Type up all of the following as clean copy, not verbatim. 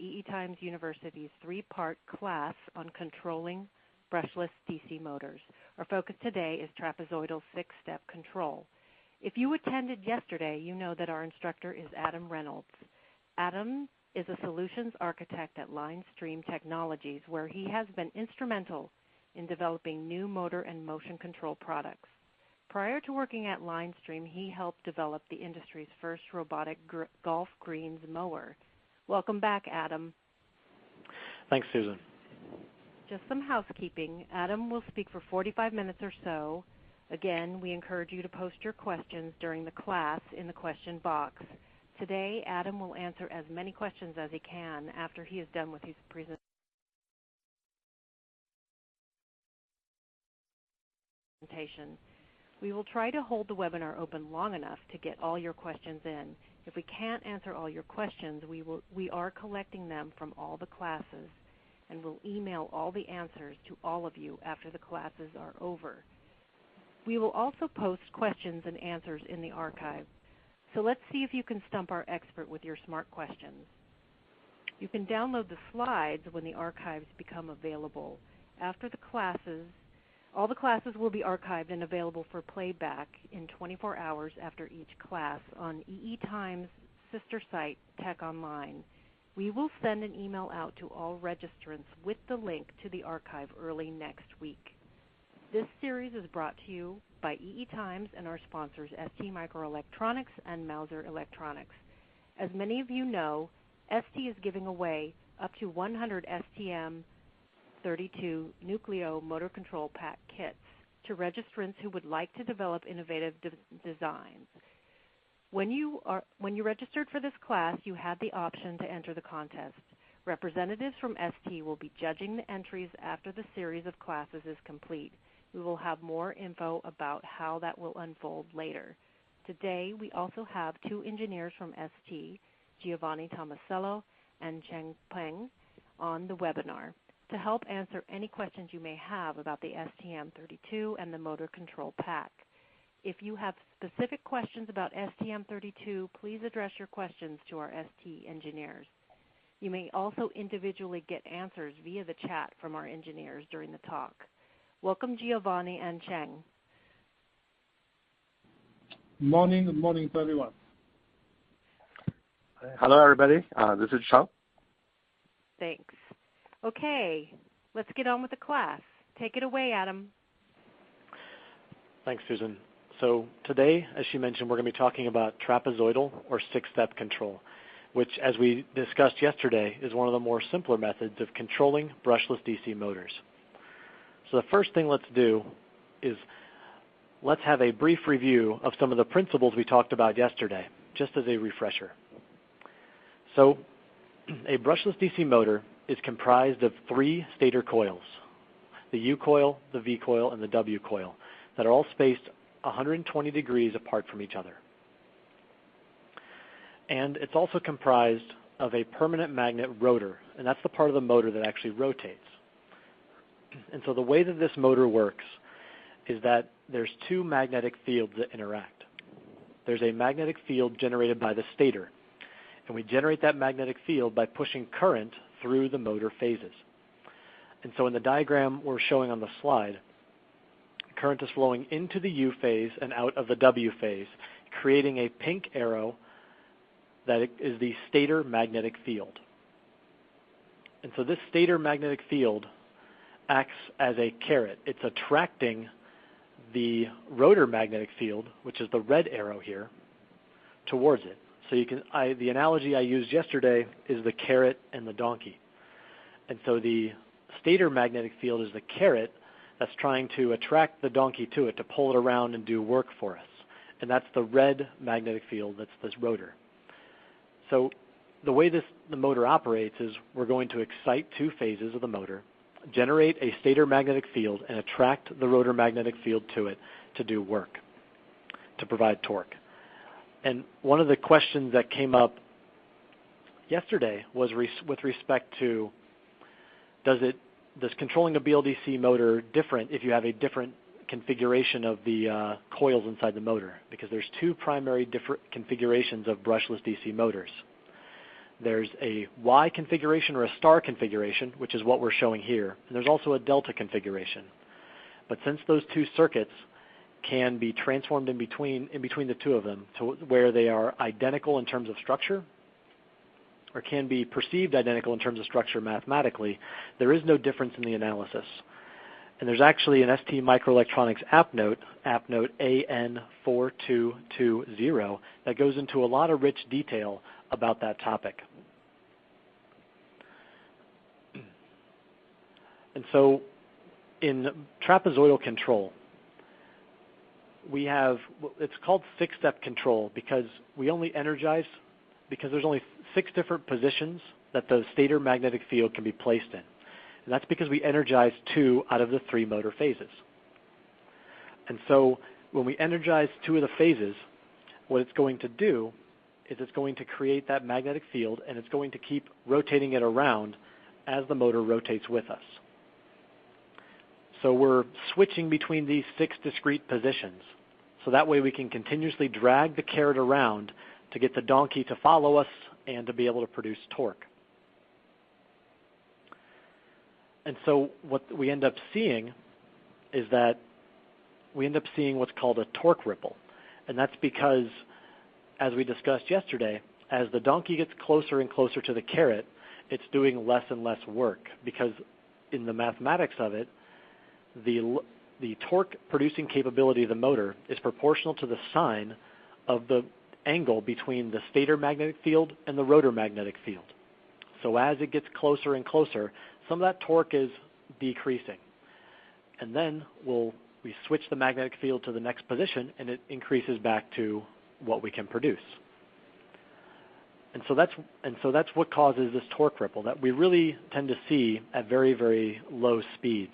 EE Times University's three-part class on controlling brushless DC motors. Our focus today is trapezoidal six-step control. If you attended yesterday, you know that our instructor is Adam Reynolds. Adam is a solutions architect at Linestream Technologies, where he has been instrumental in developing new motor and motion control products. Prior to working at Linestream, he helped develop the industry's first robotic golf greens mower. Welcome back, Adam. Thanks, Susan. Just some housekeeping. Adam will speak for 45 minutes or so. Again, we encourage you to post your questions during the class in the question box. Today, Adam will answer as many questions as he can after he is done with his presentation. We will try to hold the webinar open long enough to get all your questions in. If we can't answer all your questions, we are collecting them from all the classes, and we'll email all the answers to all of you after the classes are over. We will also post questions and answers in the archive. So let's see if you can stump our expert with your smart questions. You can download the slides when the archives become available. After the classes, all the classes will be archived and available for playback in 24 hours after each class on EE Times' sister site, Tech Online. We will send an email out to all registrants with the link to the archive early next week. This series is brought to you by EE Times and our sponsors, STMicroelectronics and Mouser Electronics. As many of you know, ST is giving away up to 100 STM32 Nucleo motor control pack kits to registrants who would like to develop innovative designs. When you registered for this class, you had the option to enter the contest. Representatives from ST will be judging the entries after the series of classes is complete. We will have more info about how that will unfold later. Today, we also have two engineers from ST, Giovanni Tomasello and Cheng Peng, on the webinar to help answer any questions you may have about the STM32 and the motor control pack. If you have specific questions about STM32, please address your questions to our ST engineers. You may also individually get answers via the chat from our engineers during the talk. Welcome, Giovanni and Cheng. Good morning to everyone. Hello, everybody. This is Cheng. Thanks. Okay, let's get on with the class. Take it away, Adam. Thanks, Susan. So today, as she mentioned, we're going to be talking about trapezoidal or six-step control, which, as we discussed yesterday, is one of the more simpler methods of controlling brushless DC motors. So the first thing let's do is let's have a brief review of some of the principles we talked about yesterday, just as a refresher. So a brushless DC motor is comprised of three stator coils, the U coil, the V coil, and the W coil, that are all spaced 120 degrees apart from each other. And it's also comprised of a permanent magnet rotor, and that's the part of the motor that actually rotates. And so the way that this motor works is that there's two magnetic fields that interact. There's a magnetic field generated by the stator, and we generate that magnetic field by pushing current through the motor phases. And so in the diagram we're showing on the slide, current is flowing into the U phase and out of the W phase, creating a pink arrow that is the stator magnetic field. And so this stator magnetic field acts as a carrot. It's attracting the rotor magnetic field, which is the red arrow here, towards it. So you can, the analogy I used yesterday is the carrot and the donkey. And so the stator magnetic field is the carrot that's trying to attract the donkey to it, to pull it around and do work for us. And that's the red magnetic field, that's this rotor. So the way the motor operates is we're going to excite two phases of the motor, generate a stator magnetic field, and attract the rotor magnetic field to it to do work, to provide torque. And one of the questions that came up yesterday was with respect to does controlling a BLDC motor different if you have a different configuration of the coils inside the motor? Because there's two primary different configurations of brushless DC motors. There's a Y configuration or a star configuration, which is what we're showing here. And there's also a delta configuration. But since those two circuits can be transformed in between the two of them to where they are identical in terms of structure, or can be perceived identical in terms of structure mathematically, there is no difference in the analysis. And there's actually an ST Microelectronics app note AN4220, that goes into a lot of rich detail about that topic. And so in trapezoidal control, we have, it's called six-step control because we only energize, because there's only 6 different positions that the stator magnetic field can be placed in. And that's because we energize 2 out of the 3 motor phases. And so when we energize 2 of the phases, what it's going to do is it's going to create that magnetic field, and it's going to keep rotating it around as the motor rotates with us. So we're switching between these 6 discrete positions. So that way we can continuously drag the carrot around to get the donkey to follow us and to be able to produce torque. And so what we end up seeing is that we end up seeing what's called a torque ripple. And that's because, as we discussed yesterday, as the donkey gets closer and closer to the carrot, it's doing less and less work, because in the mathematics of it, the torque producing capability of the motor is proportional to the sine of the angle between the stator magnetic field and the rotor magnetic field. So as it gets closer and closer, some of that torque is decreasing. And then we switch the magnetic field to the next position, and it increases back to what we can produce. And so that's what causes this torque ripple that we really tend to see at very, very low speeds.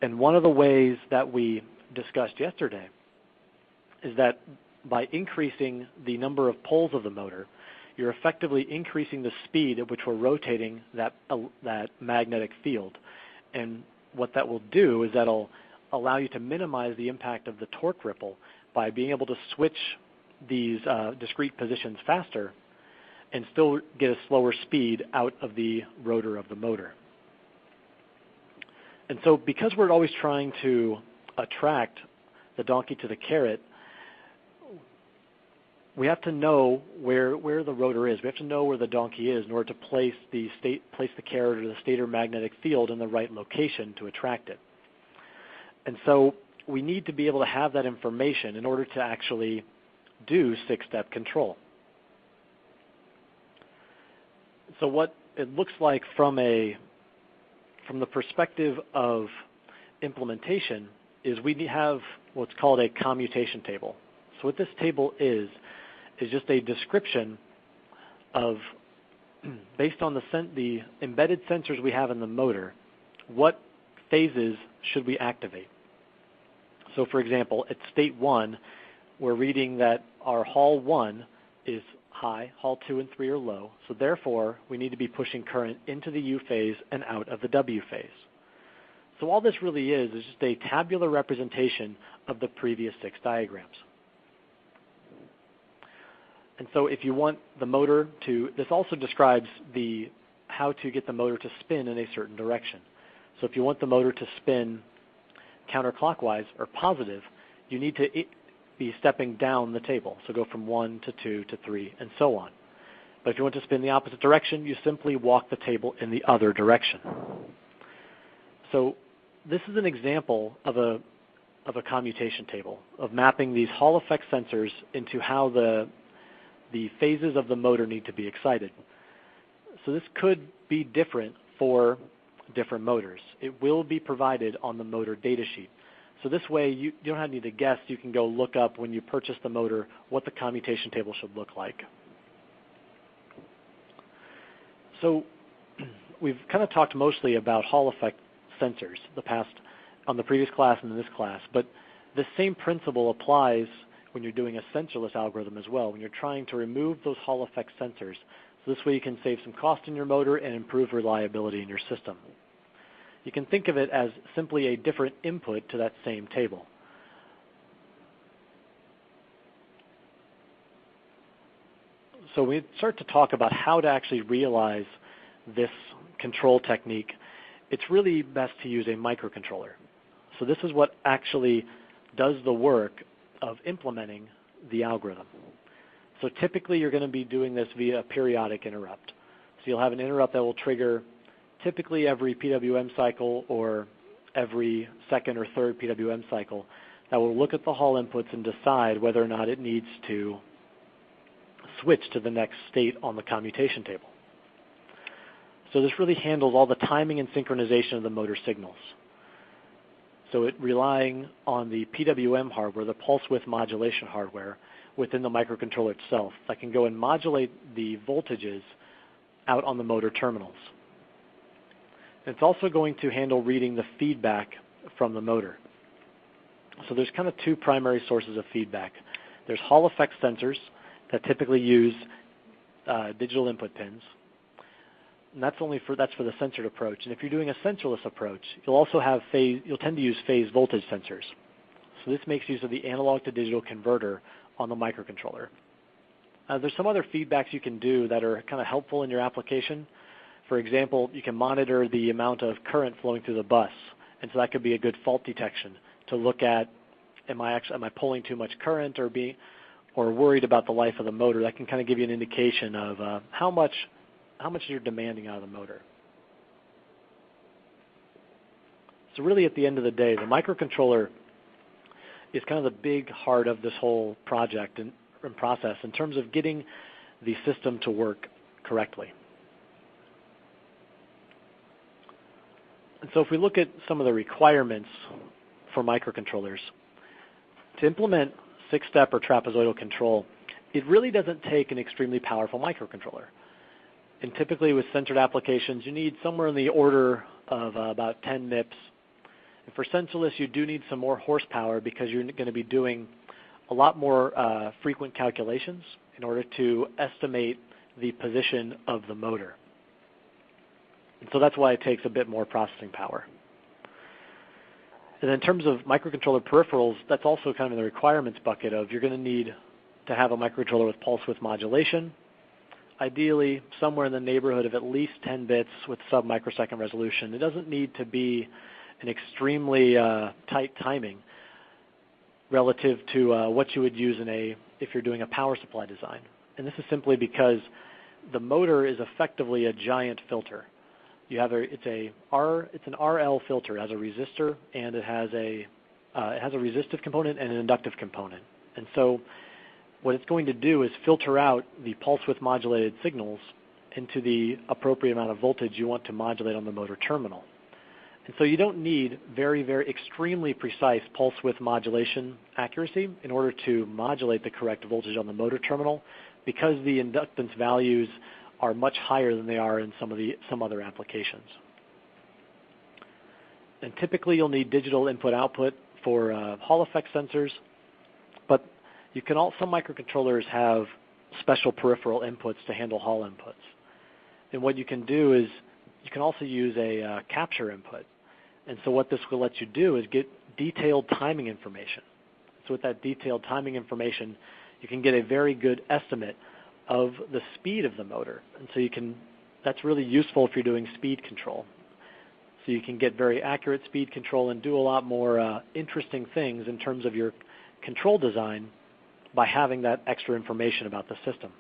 And one of the ways that we discussed yesterday is that by increasing the number of poles of the motor, you're effectively increasing the speed at which we're rotating that magnetic field. And what that will do is that'll allow you to minimize the impact of the torque ripple by being able to switch these discrete positions faster and still get a slower speed out of the rotor of the motor. And so because we're always trying to attract the donkey to the carrot, we have to know where the rotor is. We have to know where the donkey is in order to place the carrot or the stator magnetic field in the right location to attract it. And so we need to be able to have that information in order to actually do six-step control. So what it looks like from the perspective of implementation is we have what's called a commutation table. So what this table is just a description of, based on the embedded sensors we have in the motor, what phases should we activate. So for example, at state 1, we're reading that our Hall 1 is high, Hall 2 and 3 are low, so therefore we need to be pushing current into the U phase and out of the W phase. So all this really is just a tabular representation of the previous 6 diagrams. And so if you want the motor to, this also describes how to get the motor to spin in a certain direction. So if you want the motor to spin counterclockwise or positive, you need to be stepping down the table. So go from 1 to 2 to 3 and so on. But if you want to spin the opposite direction, you simply walk the table in the other direction. So this is an example of a commutation table, of mapping these Hall effect sensors into how the phases of the motor need to be excited. So this could be different for different motors. It will be provided on the motor data sheet. So this way you don't need to guess. You can go look up when you purchase the motor what the commutation table should look like. So we've kind of talked mostly about Hall effect sensors on the previous class and in this class, but the same principle applies when you're doing a sensorless algorithm as well, when you're trying to remove those Hall effect sensors. So this way you can save some cost in your motor and improve reliability in your system. You can think of it as simply a different input to that same table. So we start to talk about how to actually realize this control technique. It's really best to use a microcontroller. So this is what actually does the work of implementing the algorithm. So typically you're going to be doing this via a periodic interrupt. So you'll have an interrupt that will trigger typically every PWM cycle or every second or third PWM cycle that will look at the Hall inputs and decide whether or not it needs to switch to the next state on the commutation table. So this really handles all the timing and synchronization of the motor signals. So it relying on the PWM hardware, the pulse width modulation hardware, within the microcontroller itself that can go and modulate the voltages out on the motor terminals. It's also going to handle reading the feedback from the motor. So there's kind of two primary sources of feedback. There's Hall effect sensors that typically use digital input pins. And that's for the sensored approach. And if you're doing a sensorless approach, you'll tend to use phase voltage sensors. So this makes use of the analog to digital converter on the microcontroller. There's some other feedbacks you can do that are kind of helpful in your application. For example, you can monitor the amount of current flowing through the bus, and so that could be a good fault detection to look at, am I pulling too much current or worried about the life of the motor? That can kind of give you an indication of how much you're demanding out of the motor. So really at the end of the day, the microcontroller is kind of the big heart of this whole project and process in terms of getting the system to work correctly. And so if we look at some of the requirements for microcontrollers, to implement six-step or trapezoidal control, it really doesn't take an extremely powerful microcontroller. And typically with centered applications, you need somewhere in the order of about 10 MIPS. And for sensorless, you do need some more horsepower because you're going to be doing a lot more frequent calculations in order to estimate the position of the motor. And so that's why it takes a bit more processing power. And in terms of microcontroller peripherals, that's also kind of in the requirements bucket of you're going to need to have a microcontroller with pulse width modulation, ideally somewhere in the neighborhood of at least 10 bits with sub-microsecond resolution. It doesn't need to be an extremely tight timing relative to what you would use if you're doing a power supply design. And this is simply because the motor is effectively a giant filter. It's an RL filter. It has a resistor and it has a resistive component and an inductive component. And so what it's going to do is filter out the pulse width modulated signals into the appropriate amount of voltage you want to modulate on the motor terminal. And so you don't need very, very extremely precise pulse width modulation accuracy in order to modulate the correct voltage on the motor terminal because the inductance values are much higher than they are in some other applications. And typically you'll need digital input-output for Hall effect sensors, but some microcontrollers have special peripheral inputs to handle Hall inputs. And what you can do is you can also use a capture input. And so what this will let you do is get detailed timing information. So with that detailed timing information, you can get a very good estimate of the speed of the motor. And so that's really useful if you're doing speed control. So you can get very accurate speed control and do a lot more interesting things in terms of your control design by having that extra information about the system.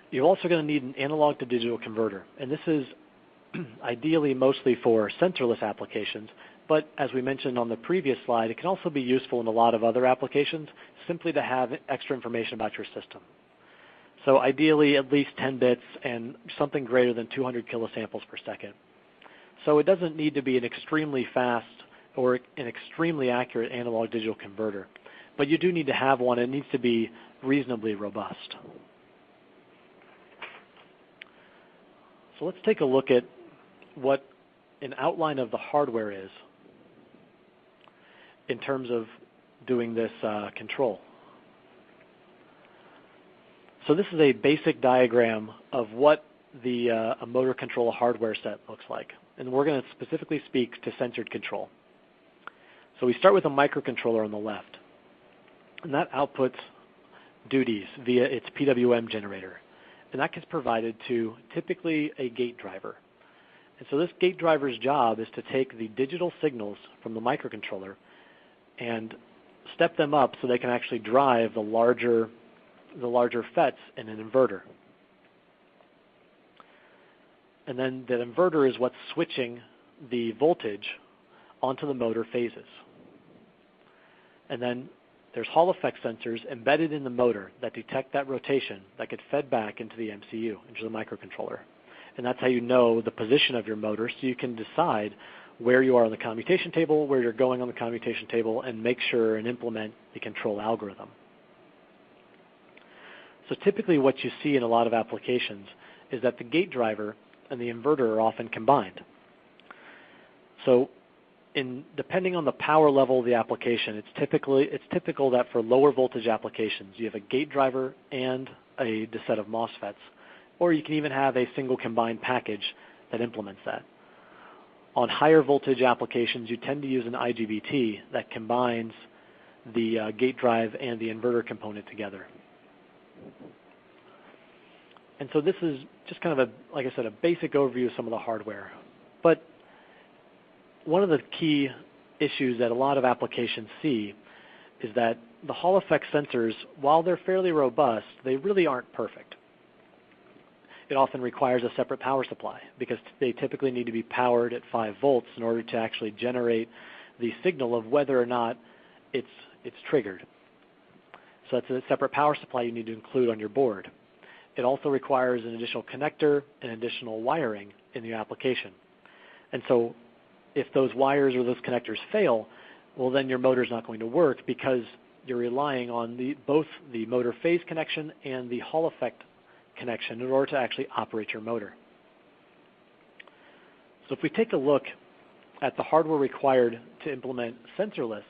You're also going to need an analog to digital converter. And this is ideally mostly for sensorless applications, but as we mentioned on the previous slide, it can also be useful in a lot of other applications simply to have extra information about your system. So ideally at least 10 bits and something greater than 200 kilosamples per second. So it doesn't need to be an extremely fast or an extremely accurate analog digital converter, but you do need to have one. It needs to be reasonably robust. So let's take a look at what an outline of the hardware is in terms of doing this control. So this is a basic diagram of what a motor control hardware set looks like. And we're going to specifically speak to sensored control. So we start with a microcontroller on the left. And that outputs duties via its PWM generator. And that gets provided to typically a gate driver. And so this gate driver's job is to take the digital signals from the microcontroller and step them up so they can actually drive the larger FETs in an inverter. And then that inverter is what's switching the voltage onto the motor phases. And then there's Hall effect sensors embedded in the motor that detect that rotation that get fed back into the MCU, into the microcontroller. And that's how you know the position of your motor, so you can decide where you are on the commutation table, where you're going on the commutation table, and make sure and implement the control algorithm. So typically what you see in a lot of applications is that the gate driver and the inverter are often combined. So depending on the power level of the application, it's typical that for lower voltage applications, you have a gate driver and a set of MOSFETs, or you can even have a single combined package that implements that. On higher voltage applications, you tend to use an IGBT that combines the gate drive and the inverter component together. And so this is just kind of like I said, a basic overview of some of the hardware. But one of the key issues that a lot of applications see is that the Hall effect sensors, while they're fairly robust, they really aren't perfect. It often requires a separate power supply because they typically need to be powered at 5 volts in order to actually generate the signal of whether or not it's triggered. So that's a separate power supply you need to include on your board. It also requires an additional connector and additional wiring in the application. And so if those wires or those connectors fail, well, then your motor is not going to work because you're relying on both the motor phase connection and the Hall effect connection in order to actually operate your motor. So if we take a look at the hardware required to implement sensorless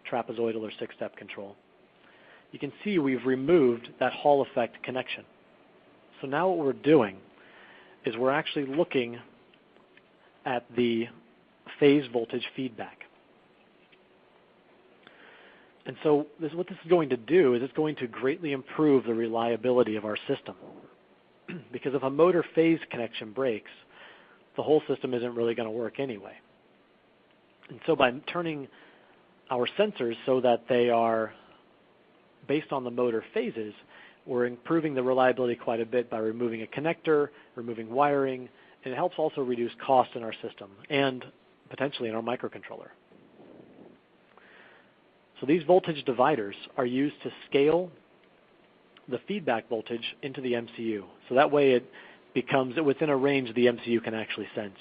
trapezoidal or 6-step control, you can see we've removed that Hall effect connection. So now what we're doing is we're actually looking at the phase voltage feedback. And so what this is going to do is it's going to greatly improve the reliability of our system. Because if a motor phase connection breaks, the whole system isn't really going to work anyway. And so by turning our sensors so that they are based on the motor phases, we're improving the reliability quite a bit by removing a connector, removing wiring, and it helps also reduce cost in our system and potentially in our microcontroller. So these voltage dividers are used to scale the feedback voltage into the MCU. So that way it becomes within a range the MCU can actually sense.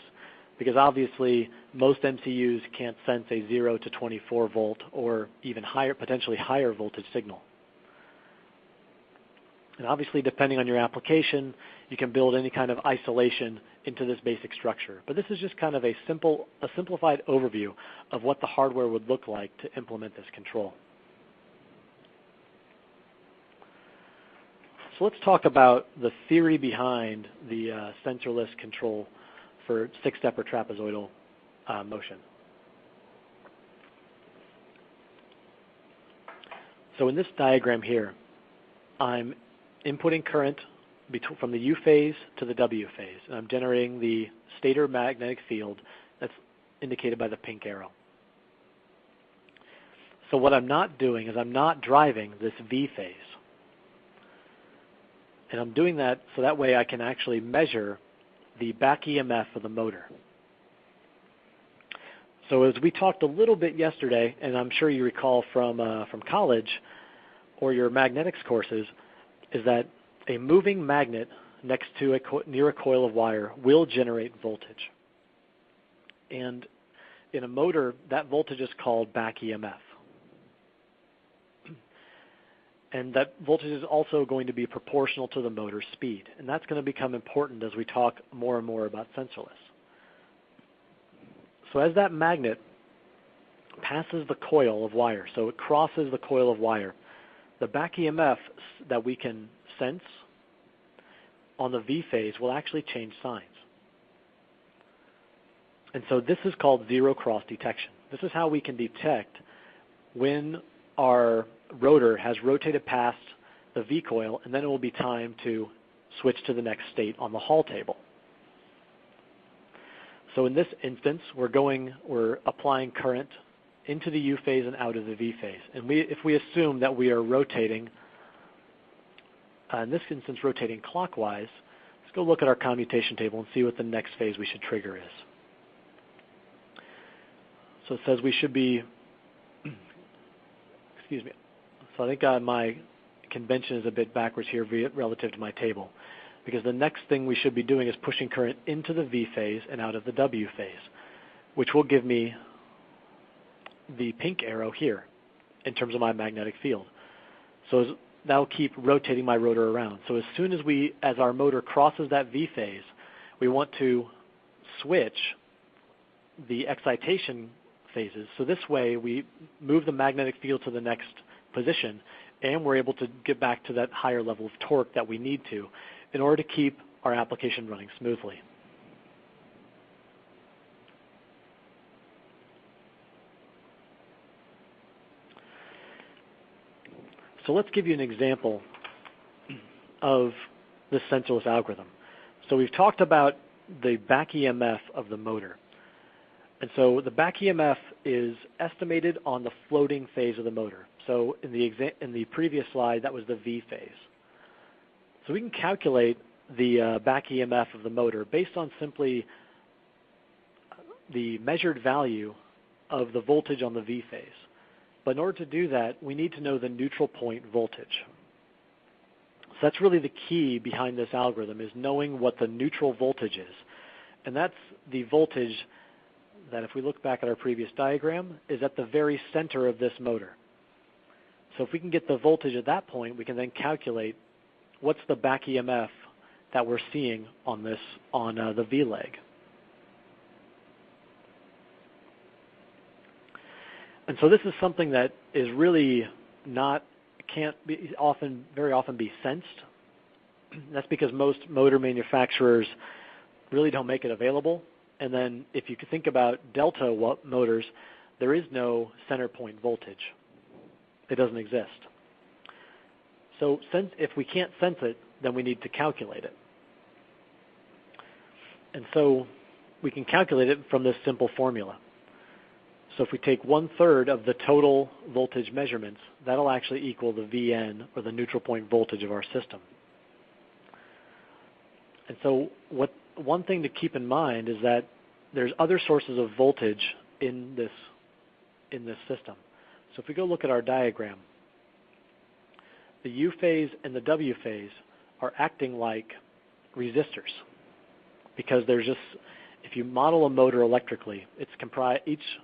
Because obviously most MCUs can't sense a 0 to 24 volt or even higher, potentially higher voltage signal. And obviously depending on your application, you can build any kind of isolation into this basic structure. But this is just kind of a simplified overview of what the hardware would look like to implement this control. So let's talk about the theory behind the sensorless control for 6-step or trapezoidal motion. So in this diagram here, I'm inputting current from the U phase to the W phase, and I'm generating the stator magnetic field that's indicated by the pink arrow. So what I'm not doing is I'm not driving this V phase. And I'm doing that so that way I can actually measure the back EMF of the motor. So as we talked a little bit yesterday, and I'm sure you recall from college or your magnetics courses, is that a moving magnet next to near a coil of wire will generate voltage. And in a motor, that voltage is called back EMF. And that voltage is also going to be proportional to the motor's speed. And that's going to become important as we talk more and more about sensorless. So as that magnet passes the coil of wire, so it crosses the coil of wire, the back EMF that we can sense on the V phase will actually change signs. And so this is called zero cross detection. This is how we can detect when our rotor has rotated past the V coil, and then it will be time to switch to the next state on the Hall table. So in this instance, we're applying current into the U phase and out of the V phase. And if we assume that we are rotating, in this instance rotating clockwise, let's go look at our commutation table and see what the next phase we should trigger is. So it says we should be, excuse me, so I think my convention is a bit backwards here relative to my table, because the next thing we should be doing is pushing current into the V phase and out of the W phase, which will give me the pink arrow here in terms of my magnetic field. So that'll keep rotating my rotor around. So as soon as our motor crosses that V phase, we want to switch the excitation phases. So this way we move the magnetic field to the next position, and we're able to get back to that higher level of torque that we need to in order to keep our application running smoothly. So let's give you an example of this sensorless algorithm. So we've talked about the back EMF of the motor. And so the back EMF is estimated on the floating phase of the motor. So in the previous slide, that was the V phase. So we can calculate the back EMF of the motor based on simply the measured value of the voltage on the V phase. But in order to do that, we need to know the neutral point voltage. So that's really the key behind this algorithm, is knowing what the neutral voltage is. And that's the voltage that, if we look back at our previous diagram, is at the very center of this motor. So if we can get the voltage at that point, we can then calculate what's the back EMF that we're seeing on the V leg. And so this is something that is really can't very often be sensed. That's because most motor manufacturers really don't make it available. And then if you think about delta motors, there is no center point voltage. It doesn't exist. So if we can't sense it, then we need to calculate it. And so we can calculate it from this simple formula. So if we take 1/3 of the total voltage measurements, that'll actually equal the VN, or the neutral point voltage of our system. And so one thing to keep in mind is that there's other sources of voltage in this system. So if we go look at our diagram, the U phase and the W phase are acting like resistors, because if you model a motor electrically, each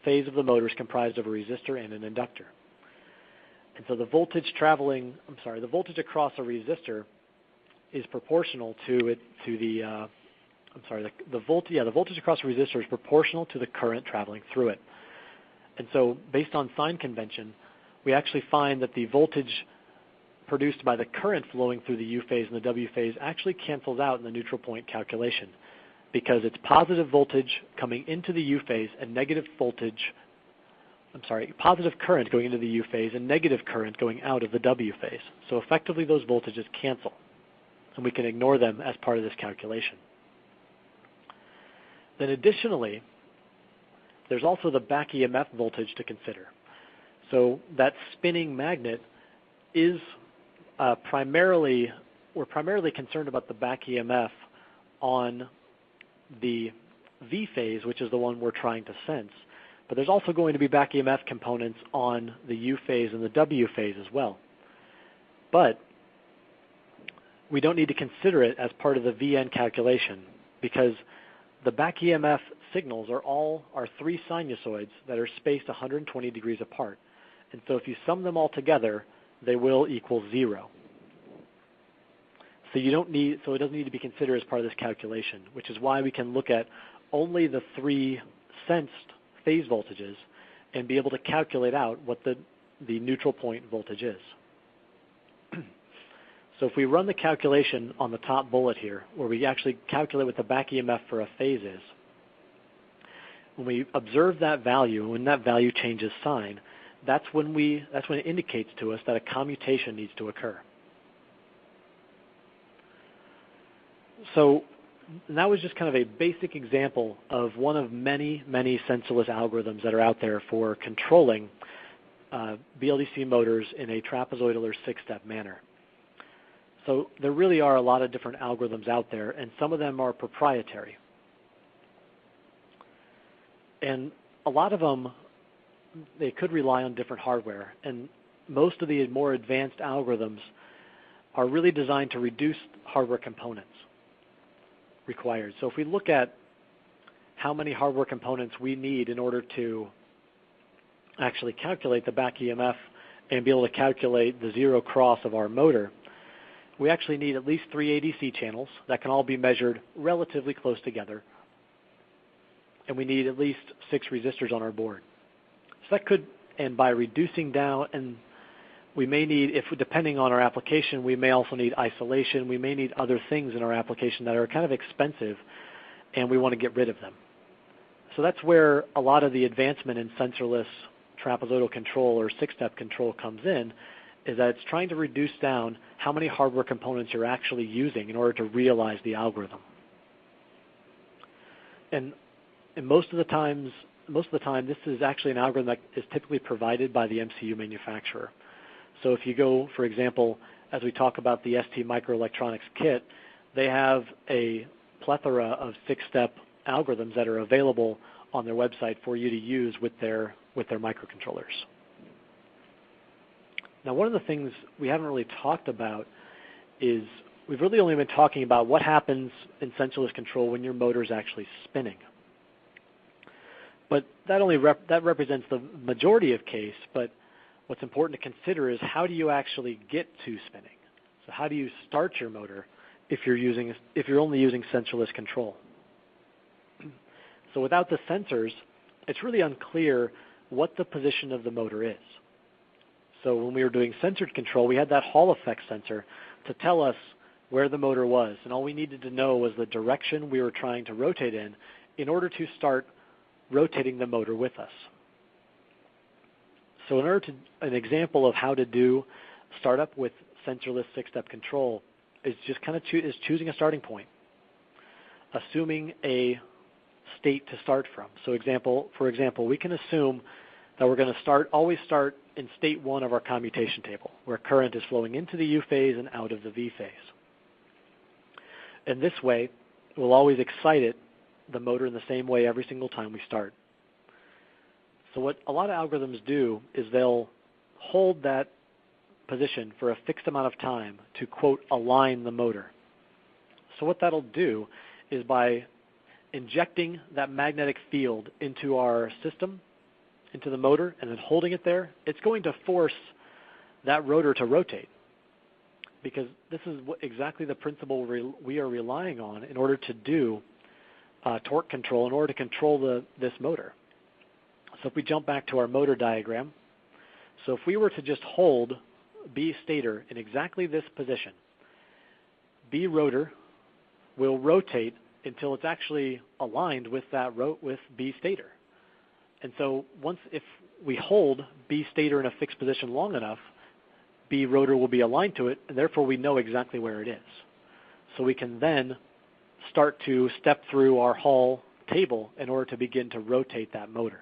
phase of the motor is comprised of a resistor and an inductor. And so the voltage across a resistor is proportional the voltage across a resistor is proportional to the current traveling through it. And so based on sign convention, we actually find that the voltage produced by the current flowing through the U phase and the W phase actually cancels out in the neutral point calculation, because it's positive voltage coming into the U phase and positive current going into the U phase and negative current going out of the W phase. So effectively those voltages cancel, and we can ignore them as part of this calculation. Then additionally, there's also the back EMF voltage to consider. So that spinning magnet is we're primarily concerned about the back EMF on the V phase, which is the one we're trying to sense. But there's also going to be back EMF components on the U phase and the W phase as well. But we don't need to consider it as part of the VN calculation, because the back EMF signals are three sinusoids that are spaced 120 degrees apart. And so if you sum them all together, they will equal 0. So it doesn't need to be considered as part of this calculation, which is why we can look at only the three sensed phase voltages and be able to calculate out what the neutral point voltage is. So if we run the calculation on the top bullet here, where we actually calculate what the back EMF for a phase is, when we observe that value, when that value changes sign, that's when it indicates to us that a commutation needs to occur. So that was just kind of a basic example of one of many, many sensorless algorithms that are out there for controlling BLDC motors in a trapezoidal or six-step manner. So there really are a lot of different algorithms out there, and some of them are proprietary. And a lot of them, they could rely on different hardware, and most of the more advanced algorithms are really designed to reduce hardware components required. So if we look at how many hardware components we need in order to actually calculate the back EMF and be able to calculate the zero cross of our motor, we actually need at least 3 ADC channels that can all be measured relatively close together. And we need at least 6 resistors on our board. So that could, and by reducing down, and we may need, if depending on our application, we may also need isolation. We may need other things in our application that are kind of expensive, and we want to get rid of them. So that's where a lot of the advancement in sensorless trapezoidal control or six-step control comes in, is that it's trying to reduce down how many hardware components you're actually using in order to realize the algorithm. And most of the time, this is actually an algorithm that is typically provided by the MCU manufacturer. So if you go, for example, as we talk about the ST Microelectronics kit, they have a plethora of six-step algorithms that are available on their website for you to use with their microcontrollers. Now, one of the things we haven't really talked about is we've really only been talking about what happens in sensorless control when your motor is actually spinning. But that represents the majority of case, but what's important to consider is how do you actually get to spinning? So how do you start your motor if you're only using sensorless control? So without the sensors, it's really unclear what the position of the motor is. So when we were doing sensored control, we had that Hall effect sensor to tell us where the motor was, and all we needed to know was the direction we were trying to rotate in order to start rotating the motor with us. So an example of how to do startup with sensorless six-step control is just kind of choosing a starting point, assuming a state to start from. So for example, we can assume that we're going to always start in state 1 of our commutation table, where current is flowing into the U phase and out of the V phase. And this way, we'll always excite the motor in the same way every single time we start. So what a lot of algorithms do is they'll hold that position for a fixed amount of time to, quote, align the motor. So what that'll do is by injecting that magnetic field into our system, into the motor, and then holding it there, it's going to force that rotor to rotate, because this is exactly the principle we are relying on in order to do torque control, in order to control this motor. So if we jump back to our motor diagram, so if we were to just hold B stator in exactly this position, B rotor will rotate until it's actually aligned with with B stator. And so if we hold B stator in a fixed position long enough, B rotor will be aligned to it, and therefore we know exactly where it is. So we can then start to step through our Hall table in order to begin to rotate that motor.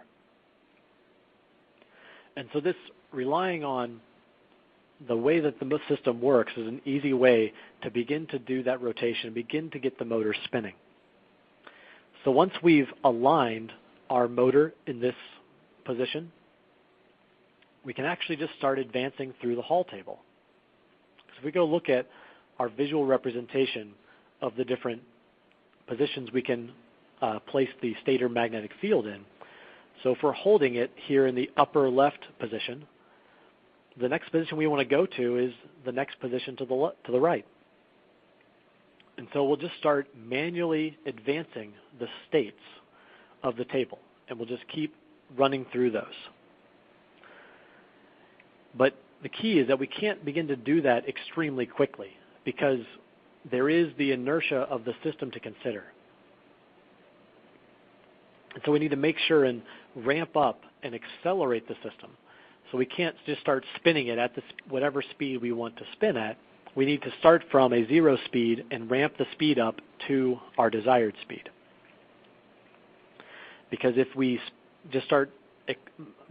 And so this, relying on the way that the system works, is an easy way to begin to do that rotation, begin to get the motor spinning. So once we've aligned our motor in this position, we can actually just start advancing through the Hall table. So if we go look at our visual representation of the different positions we can place the stator magnetic field in. So if we're holding it here in the upper left position, the next position we want to go to is the next position to the right. And so we'll just start manually advancing the states of the table, and we'll just keep running through those. But the key is that we can't begin to do that extremely quickly, because there is the inertia of the system to consider. And so we need to make sure and ramp up and accelerate the system So we can't just start spinning it at whatever speed we want to spin at. We need to start from a 0 speed and ramp the speed up to our desired speed. Because if we just start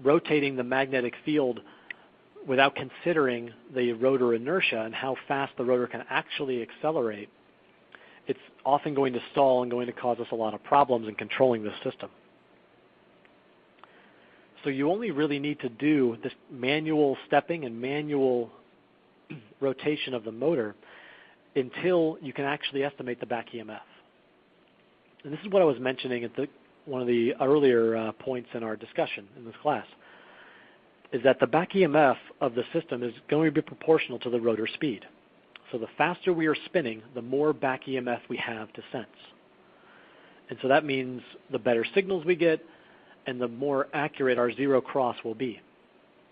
rotating the magnetic field without considering the rotor inertia and how fast the rotor can actually accelerate, it's often going to stall and going to cause us a lot of problems in controlling the system. So you only really need to do this manual stepping and manual rotation of the motor until you can actually estimate the back EMF. And this is what I was mentioning at one of the earlier points in our discussion in this class, is that the back EMF of the system is going to be proportional to the rotor speed. So the faster we are spinning, the more back EMF we have to sense. And so that means the better signals we get and the more accurate our 0 cross will be.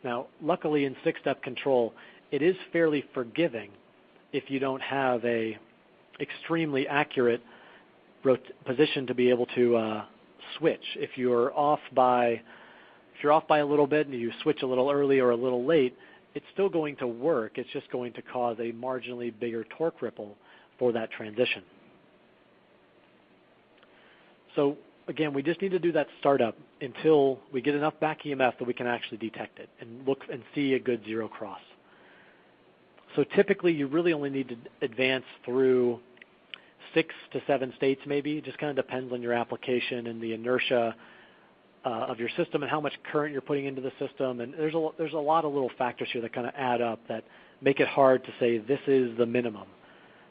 Now, luckily in 6-step control, it is fairly forgiving if you don't have a extremely accurate position to be able to switch. If you're off by a little bit and you switch a little early or a little late, it's still going to work. It's just going to cause a marginally bigger torque ripple for that transition. So again, we just need to do that startup until we get enough back EMF that we can actually detect it and look and see a good 0 cross. So typically you really only need to advance through 6 to 7 states maybe. It just kind of depends on your application and the inertia of your system and how much current you're putting into the system. And there's a lot of little factors here that kind of add up that make it hard to say this is the minimum.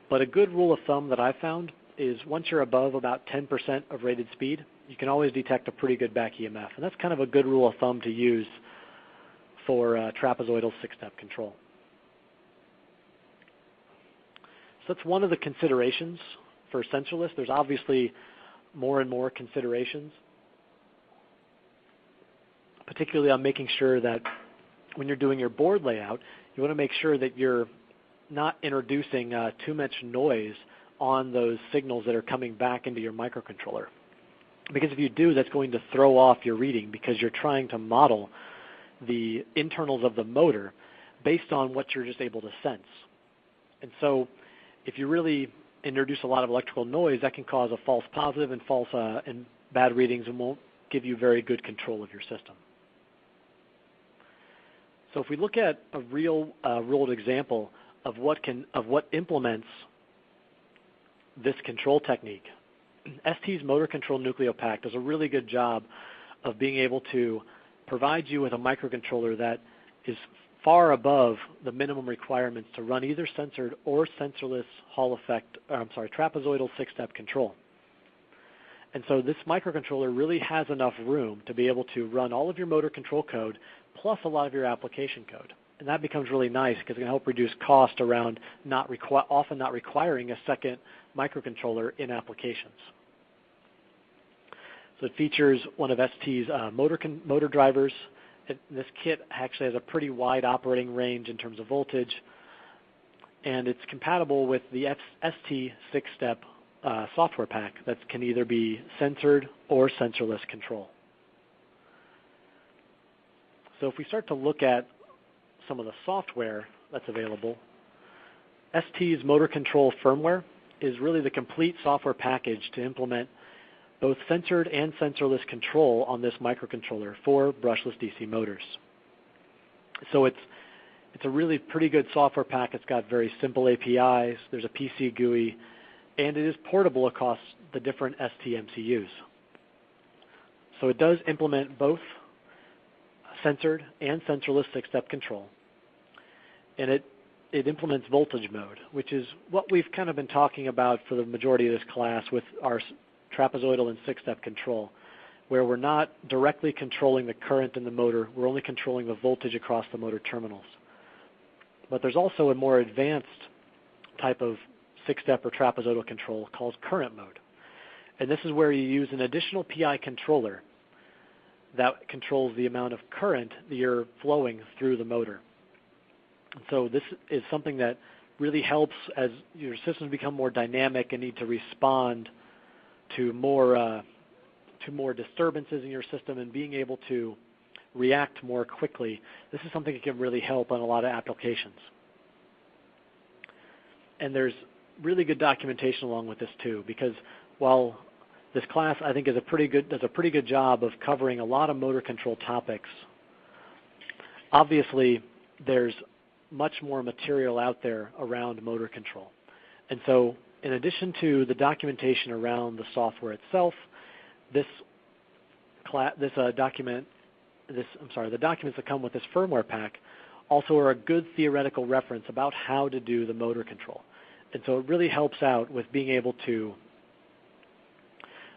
But a good rule of thumb that I've found is once you're above about 10% of rated speed, you can always detect a pretty good back EMF. And that's kind of a good rule of thumb to use for trapezoidal 6-step control. So that's one of the considerations for sensorless. There's obviously more and more considerations, particularly on making sure that when you're doing your board layout, you want to make sure that you're not introducing too much noise on those signals that are coming back into your microcontroller. Because if you do, that's going to throw off your reading because you're trying to model the internals of the motor based on what you're just able to sense. And so if you really introduce a lot of electrical noise, that can cause a false positive and false and bad readings and won't give you very good control of your system. So if we look at a real world example of what implements this control technique, ST's motor control nucleopack does a really good job of being able to provide you with a microcontroller that is far above the minimum requirements to run either sensored or sensorless trapezoidal 6-step control. And so this microcontroller really has enough room to be able to run all of your motor control code plus a lot of your application code. And that becomes really nice because it can help reduce cost around often not requiring a second microcontroller in applications. So it features one of ST's motor drivers. This kit actually has a pretty wide operating range in terms of voltage, and it's compatible with the ST 6-step software pack that can either be sensored or sensorless control. So if we start to look at some of the software that's available, ST's motor control firmware is really the complete software package to implement both sensored and sensorless control on this microcontroller for brushless DC motors. So it's a really pretty good software pack. It's got very simple APIs. There's a PC GUI, and it is portable across the different ST MCUs. So it does implement both sensored and sensorless 6-step control. And it implements voltage mode, which is what we've kind of been talking about for the majority of this class with our trapezoidal and 6-step control, where we're not directly controlling the current in the motor, we're only controlling the voltage across the motor terminals. But there's also a more advanced type of 6-step or trapezoidal control called current mode. And this is where you use an additional PI controller that controls the amount of current that you're flowing through the motor. And so this is something that really helps as your systems become more dynamic and need to respond to more disturbances in your system, and being able to react more quickly, this is something that can really help on a lot of applications. And there's really good documentation along with this too, because while this class I think does a pretty good job of covering a lot of motor control topics, obviously there's much more material out there around motor control. And so in addition to the documentation around the software itself, the documents that come with this firmware pack also are a good theoretical reference about how to do the motor control. And so it really helps out with being able to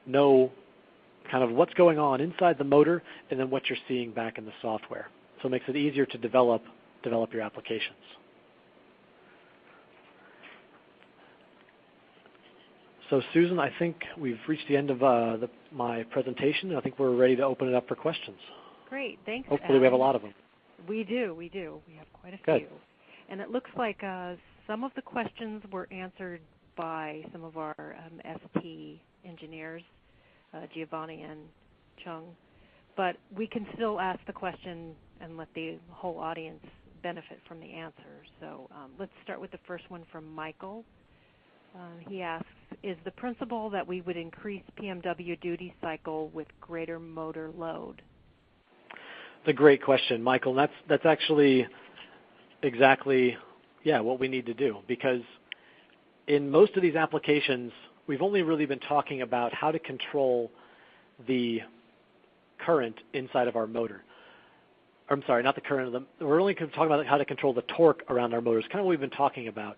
know kind of what's going on inside the motor and then what you're seeing back in the software. So it makes it easier to develop your applications. So Susan, I think we've reached the end of my presentation. I think we're ready to open it up for questions. Great, thanks. Hopefully we have a lot of them. We do. We have quite a Good. few. And it looks like some of the questions were answered by some of our ST engineers, Giovanni and Chung. But we can still ask the question and let the whole audience benefit from the answer. So let's start with the first one from Michael. He asks, is the principle that we would increase PMW duty cycle with greater motor load? It's a great question, Michael. That's actually exactly what we need to do, because in most of these applications, we've only really been talking about how to control the current inside of our motor. I'm sorry, not the current. We're only talking about how to control the torque around our motors, kind of what we've been talking about.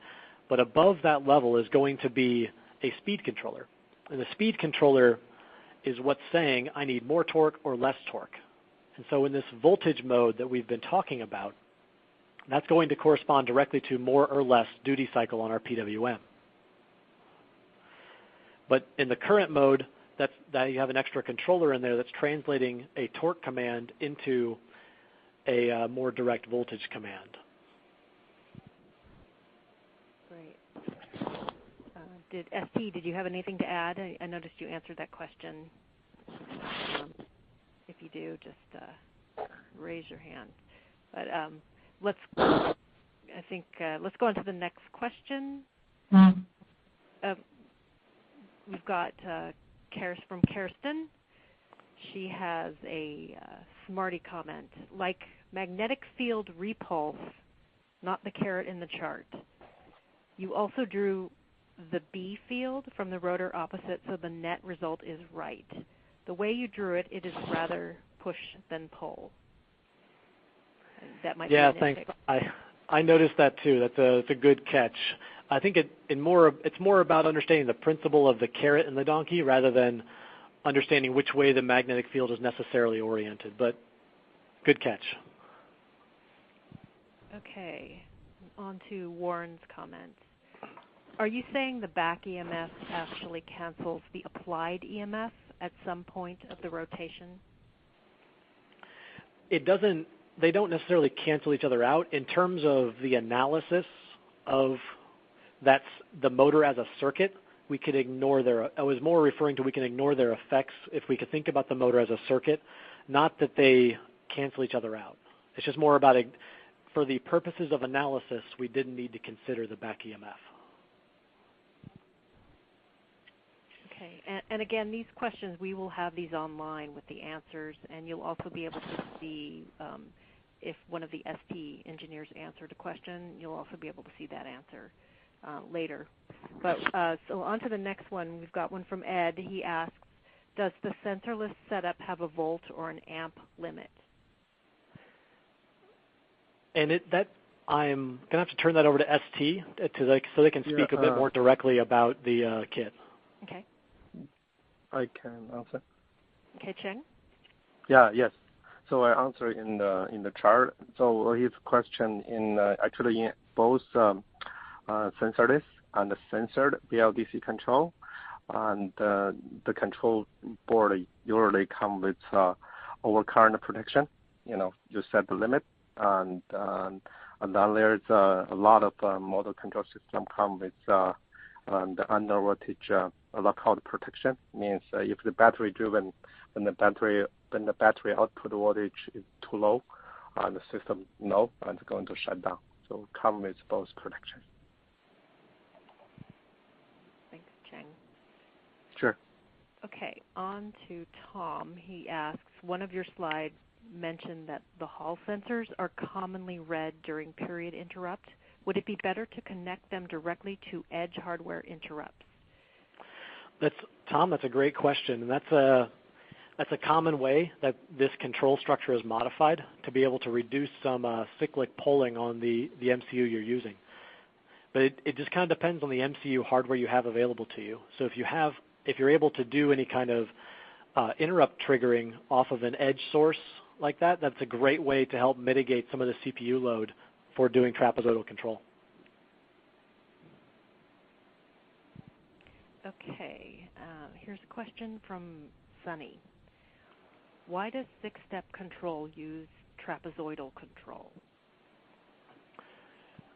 But above that level is going to be a speed controller. And the speed controller is what's saying I need more torque or less torque. And so in this voltage mode that we've been talking about, that's going to correspond directly to more or less duty cycle on our PWM. But in the current mode, that you have an extra controller in there that's translating a torque command into a more direct voltage command. Great. Did you have anything to add? I noticed you answered that question. If you do, just raise your hand. But let's go on to the next question. We've got from Kirsten. She has a smarty comment, like magnetic field repulse, not the caret in the chart. You also drew the B field from the rotor opposite, so the net result is right. The way you drew it, it is rather push than pull. That might be thanks. I noticed that too. That's a good catch. I think it's more about understanding the principle of the carrot and the donkey rather than understanding which way the magnetic field is necessarily oriented. But good catch. Okay, on to Warren's comments. Are you saying the back EMF actually cancels the applied EMF at some point of the rotation? It doesn't. They don't necessarily cancel each other out. In terms of the analysis of that's the motor as a circuit, we could ignore I was more referring to we can ignore their effects if we could think about the motor as a circuit, not that they cancel each other out. It's just more about for the purposes of analysis, we didn't need to consider the back EMF. Okay, and again, these questions, we will have these online with the answers, and you'll also be able to see if one of the ST engineers answered a question, you'll also be able to see that answer later. But so on to the next one. We've got one from Ed. He asks, does the sensorless setup have a volt or an amp limit? And I'm going to have to turn that over to ST so they can speak a bit more directly about the kit. Okay. I can answer. Okay, Cheng? Yes. So I answer in the chart. So his question actually in both sensorless and censored BLDC control, and the control board usually come with overcurrent protection. You set the limit, and then there's a lot of motor control system come with the under voltage lockout protection. Means if the battery driven, when the battery output voltage is too low, the system know and it's going to shut down. So come with both protection. Thanks, Cheng. Sure. Okay, on to Tom. He asks, one of your slides mentioned that the Hall sensors are commonly read during period interrupt. Would it be better to connect them directly to edge hardware interrupts? Tom, that's a great question, and that's a common way that this control structure is modified to be able to reduce some cyclic polling on the MCU you're using. But it just kind of depends on the MCU hardware you have available to you. So if you're able to do any kind of interrupt triggering off of an edge source like that, that's a great way to help mitigate some of the CPU load for doing trapezoidal control. Okay, here's a question from Sunny. Why does six-step control use trapezoidal control?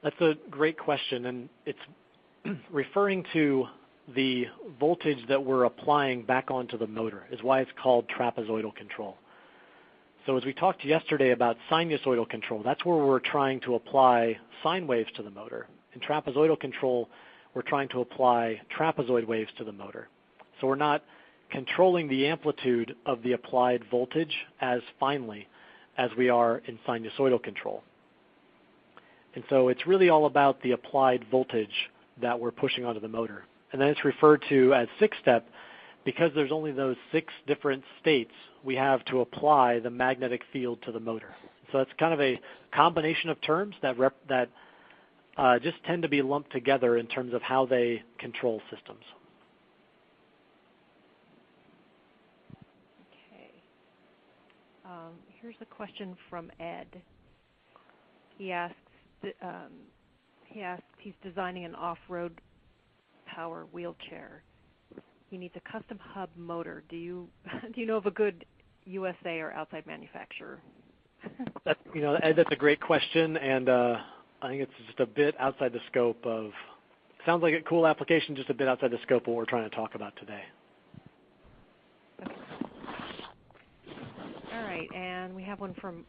That's a great question, and it's referring to the voltage that we're applying back onto the motor is why it's called trapezoidal control. So as we talked yesterday about sinusoidal control, that's where we're trying to apply sine waves to the motor. In trapezoidal control, we're trying to apply trapezoid waves to the motor. So we're not controlling the amplitude of the applied voltage as finely as we are in sinusoidal control. And so it's really all about the applied voltage that we're pushing onto the motor. And then it's referred to as six-step because there's only those 6 different states we have to apply the magnetic field to the motor. So it's kind of a combination of terms that just tend to be lumped together in terms of how they control systems. Okay. Here's a question from Ed. He asks, he's designing an off-road power wheelchair. He needs a custom hub motor. Do you know of a good USA or outside manufacturer? Ed, that's a great question, and I think it's just a bit outside the scope of. Sounds like a cool application, just a bit outside the scope of what we're trying to talk about today. Okay. All right, and we have one from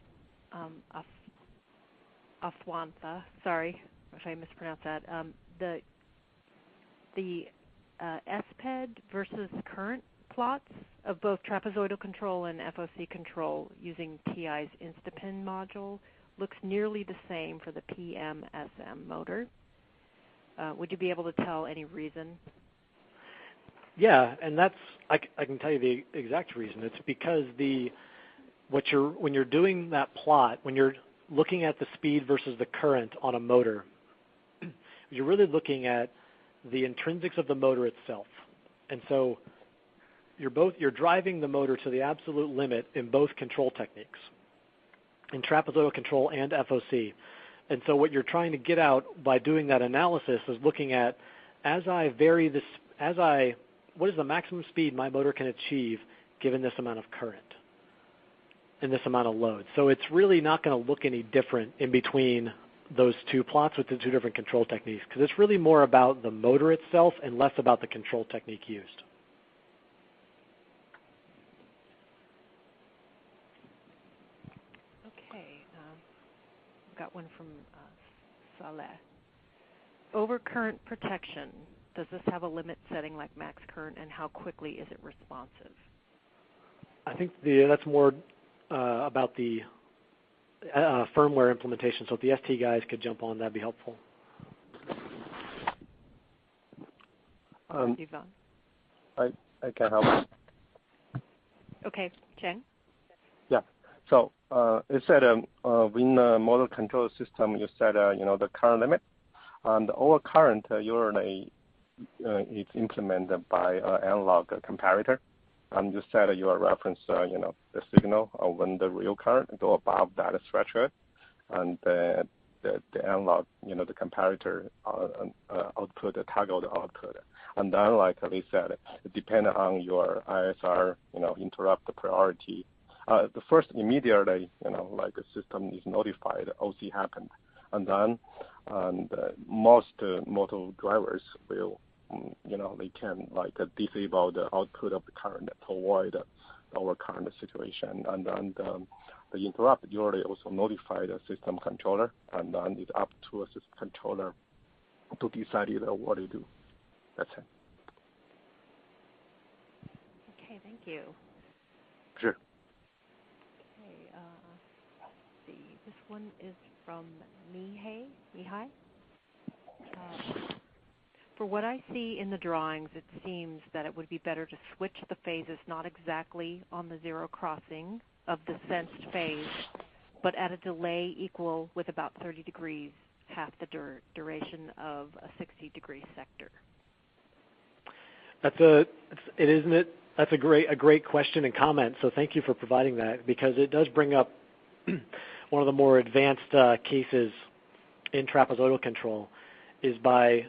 Afwantha. Sorry if I mispronounced that. The SPED versus current plots of both trapezoidal control and FOC control using TI's Instapin module looks nearly the same for the PM-SM motor. Would you be able to tell any reason? Yeah, and I can tell you the exact reason. It's because when you're doing that plot, when you're looking at the speed versus the current on a motor, you're really looking at the intrinsics of the motor itself. And so you're driving the motor to the absolute limit in both control techniques, in trapezoidal control and FOC. And so what you're trying to get out by doing that analysis is looking at what is the maximum speed my motor can achieve given this amount of current and this amount of load. So it's really not going to look any different in between those two plots with the two different control techniques, because it's really more about the motor itself and less about the control technique used. Okay, got one from Saleh. Overcurrent protection, does this have a limit setting like max current, and how quickly is it responsive? I think that's more about the firmware implementation. So if the ST guys could jump on, that'd be helpful. I can help. Okay, Cheng? Yeah. So it said in the motor control system, you said the current limit, and the overcurrent usually is implemented by an analog comparator. And you said your reference, the signal when the real current go above that threshold, and the analog, the comparator output, toggle the output. And then, like they said, depending on your ISR, interrupt priority. The first immediately, like the system is notified, OC happened, and then most motor drivers will. They can disable the output of the current to avoid the overcurrent situation. And then the interrupt, you already also notify the system controller, and then it's up to a system controller to decide what to do. That's it. Okay, thank you. Sure. Okay, let's see. This one is from Mihai. For what I see in the drawings, it seems that it would be better to switch the phases not exactly on the zero crossing of the sensed phase, but at a delay equal with about 30 degrees, half the duration of a 60-degree sector. That's a great question and comment. So thank you for providing that, because it does bring up one of the more advanced cases in trapezoidal control is by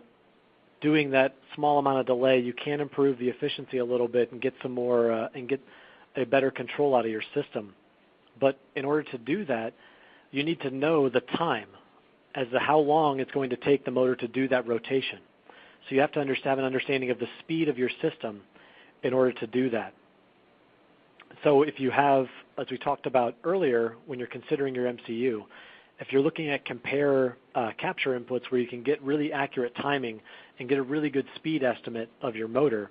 doing that small amount of delay, you can improve the efficiency a little bit and get some more and get a better control out of your system. But in order to do that, you need to know the time as to how long it's going to take the motor to do that rotation. So you have to have an understanding of the speed of your system in order to do that. So if you have, as we talked about earlier, when you're considering your MCU, if you're looking at compare capture inputs where you can get really accurate timing and get a really good speed estimate of your motor,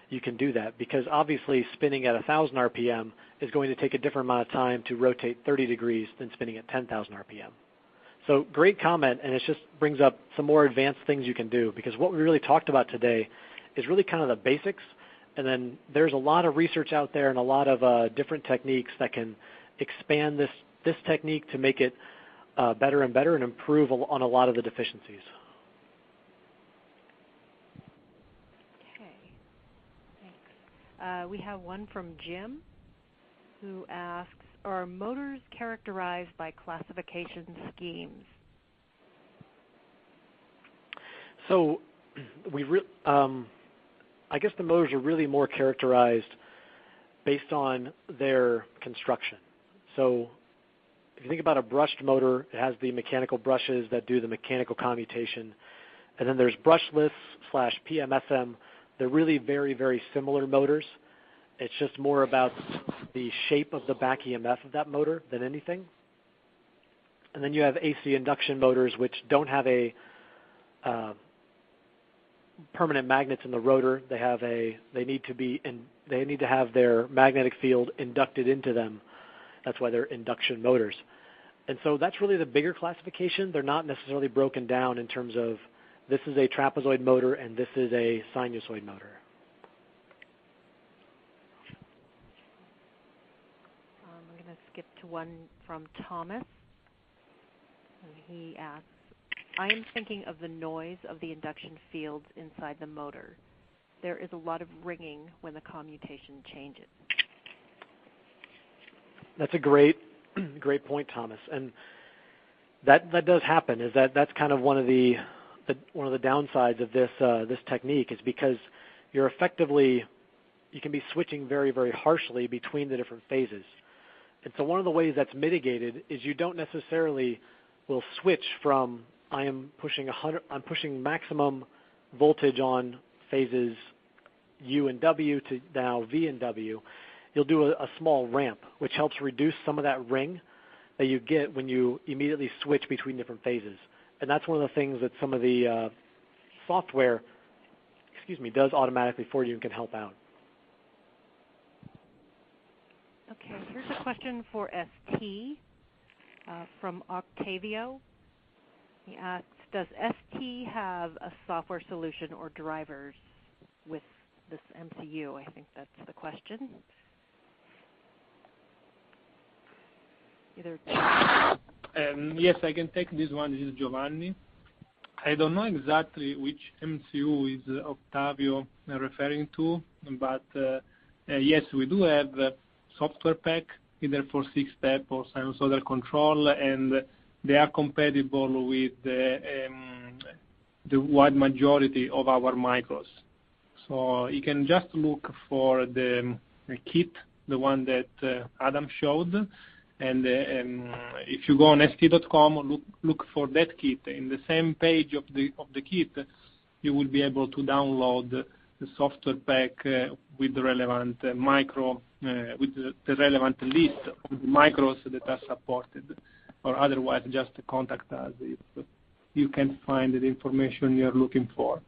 you can do that, because obviously spinning at 1,000 RPM is going to take a different amount of time to rotate 30 degrees than spinning at 10,000 RPM. So great comment, and it just brings up some more advanced things you can do, because what we really talked about today is really kind of the basics, and then there's a lot of research out there and a lot of different techniques that can expand this technique to make it better and better and improve on a lot of the deficiencies. Okay, thanks. We have one from Jim, who asks, are motors characterized by classification schemes? So I guess the motors are really more characterized based on their construction. So if you think about a brushed motor, it has the mechanical brushes that do the mechanical commutation. And then there's brushless / PMSM. They're really very, very similar motors. It's just more about the shape of the back EMF of that motor than anything. And then you have AC induction motors, which don't have a permanent magnets in the rotor. They need to have their magnetic field inducted into them. That's why they're induction motors. And so that's really the bigger classification. They're not necessarily broken down in terms of this is a trapezoid motor and this is a sinusoid motor. I'm going to skip to one from Thomas. And he asks, I am thinking of the noise of the induction fields inside the motor. There is a lot of ringing when the commutation changes. That's a great point, Thomas. And that does happen. That's kind of one of the downsides of this technique, is because you can be switching very, very harshly between the different phases. And so one of the ways that's mitigated is you don't necessarily will switch from I'm pushing maximum voltage on phases U and W to now V and W. You'll do a small ramp, which helps reduce some of that ring that you get when you immediately switch between different phases. And that's one of the things that some of the software, does automatically for you and can help out. Okay, here's a question for ST from Octavio. He asks, does ST have a software solution or drivers with this MCU? I think that's the question. Yes, I can take this one. This is Giovanni. I don't know exactly which MCU is Octavio referring to, but yes, we do have a software pack, either for 6-step or sinusoidal control, and they are compatible with the wide majority of our micros. So you can just look for the kit, the one that Adam showed, and if you go on st.com, look for that kit. In the same page of the kit, you will be able to download the software pack with the relevant with the relevant list of the micros that are supported, or otherwise just contact us if you can find the information you're looking for.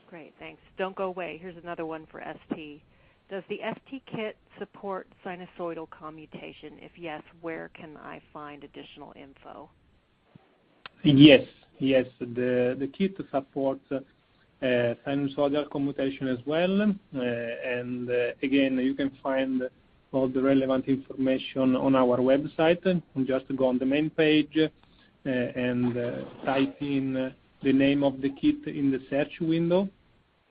Great, thanks. Don't go away. Here's another one for ST. Does the ST kit support sinusoidal commutation? If yes, where can I find additional info? Yes. The kit supports sinusoidal commutation as well, and again, you can find all the relevant information on our website. Just go on the main page and type in the name of the kit in the search window,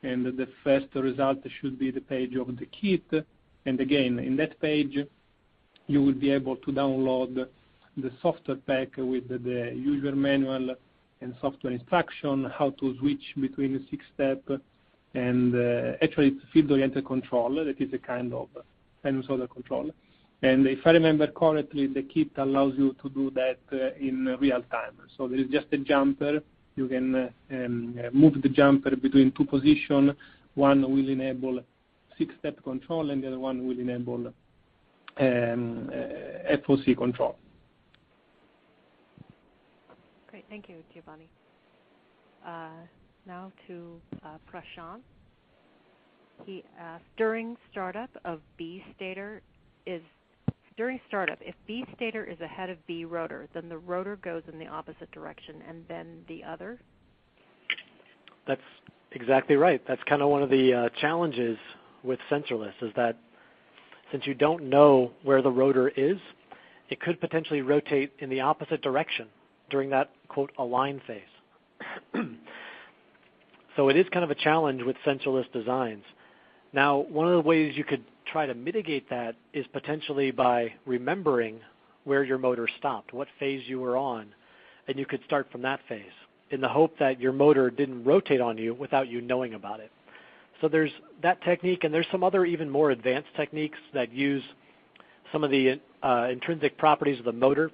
and the first result should be the page of the kit. And again, in that page, you will be able to download the software pack with the user manual and software instruction, how to switch between the 6-step, and actually it's field-oriented control. That is a kind of sinusoidal control. And if I remember correctly, the kit allows you to do that in real time. So there is just a jumper. You can move the jumper between two positions. One will enable 6-step control, and the other one will enable FOC control. Great, thank you, Giovanni. Now to Prashant. He asked, during startup, if B stator is ahead of B rotor, then the rotor goes in the opposite direction, and then the other? That's exactly right. That's kind of one of the challenges with sensorless, is that since you don't know where the rotor is, it could potentially rotate in the opposite direction during that, quote, align phase. So it is kind of a challenge with sensorless designs. Now, one of the ways you could try to mitigate that is potentially by remembering where your motor stopped, what phase you were on, and you could start from that phase in the hope that your motor didn't rotate on you without you knowing about it. So there's that technique, and there's some other even more advanced techniques that use some of the intrinsic properties of the motor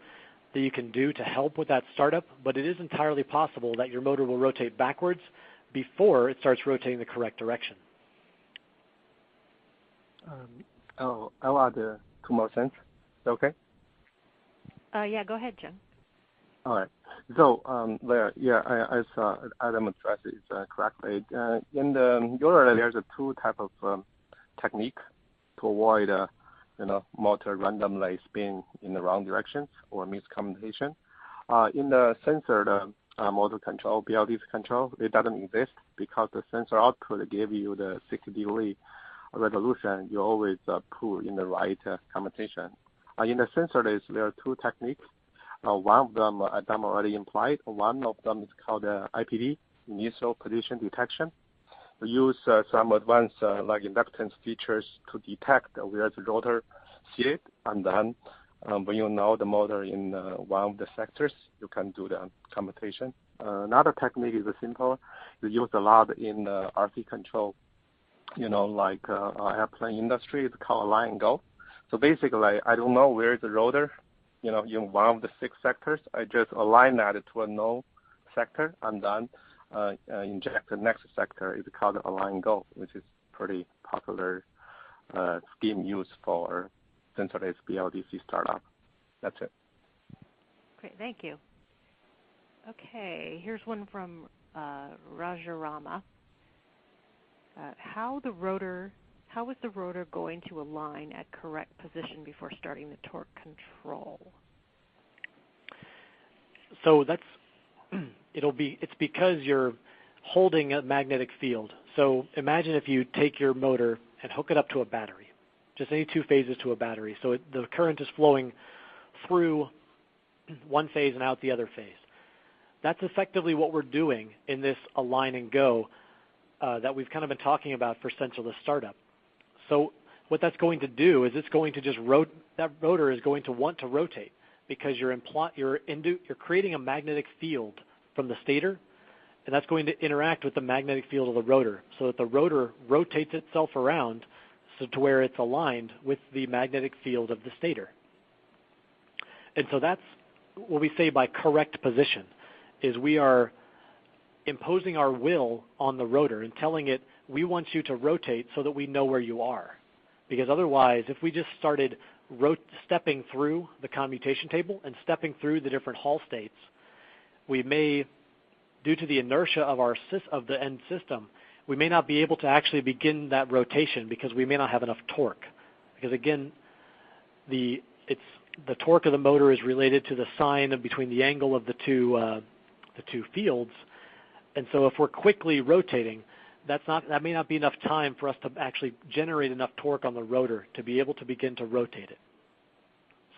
that you can do to help with that startup, but it is entirely possible that your motor will rotate backwards before it starts rotating the correct direction. I'll add 2 more cents. Okay? Yeah, go ahead, Jim. All right. So, as Adam addressed it correctly, in the usually there's 2 type of technique to avoid motor randomly spin in the wrong directions or miscommunication. In the censored motor control, BLDC control, it doesn't exist because the sensor output gave you the 60-degree resolution. You always pull in the right commutation. In the sensorless, there are 2 techniques. One of them, Adam already implied. One of them is called IPD, initial position detection. We use some advanced like inductance features to detect where the rotor sit, and then when you know the motor in one of the sectors, you can do the commutation. Another technique is simple. We use a lot in RC control, like airplane industry. It's called align and go. So basically, I don't know where is the rotor, in one of the 6 sectors. I just align that to a known sector, and then inject the next sector. It's called align and go, which is pretty popular scheme used for sensorless BLDC startup. That's it. Great, thank you. Okay, here's one from Rajarama. How is the rotor going to align at correct position before starting the torque control? So it's because you're holding a magnetic field. So imagine if you take your motor and hook it up to a battery, just any 2 phases to a battery. So the current is flowing through one phase and out the other phase. That's effectively what we're doing in this align and go that we've kind of been talking about for sensorless startup. So what that's going to do is it's going to just that rotor is going to want to rotate because you're creating a magnetic field from the stator, and that's going to interact with the magnetic field of the rotor so that the rotor rotates itself around to where it's aligned with the magnetic field of the stator. And so that's what we say by correct position, is we are imposing our will on the rotor and telling it, we want you to rotate so that we know where you are. Because otherwise, if we just started stepping through the commutation table and stepping through the different Hall states, we may, due to the inertia of the end system, we may not be able to actually begin that rotation because we may not have enough torque. Because again, the torque of the motor is related to the sine between the angle of the two fields, and so if we're quickly rotating, that may not be enough time for us to actually generate enough torque on the rotor to be able to begin to rotate it.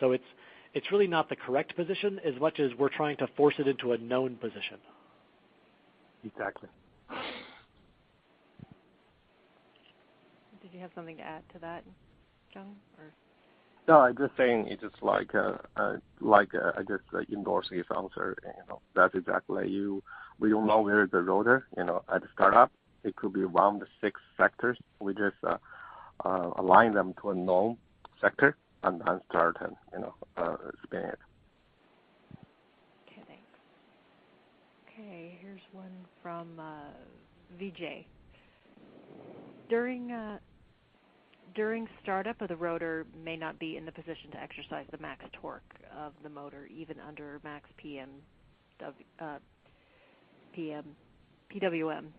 So it's really not the correct position as much as we're trying to force it into a known position. Exactly. Did you have something to add to that, Jung? Or? No, I'm just saying it's just I just endorsing his answer. That's exactly we don't know where the rotor. At the startup, it could be one of the 6 sectors. We just align them to a known sector and then start and spin it. Okay, thanks. Okay, here's one from VJ. During startup of the rotor may not be in the position to exercise the max torque of the motor, even under max PWM,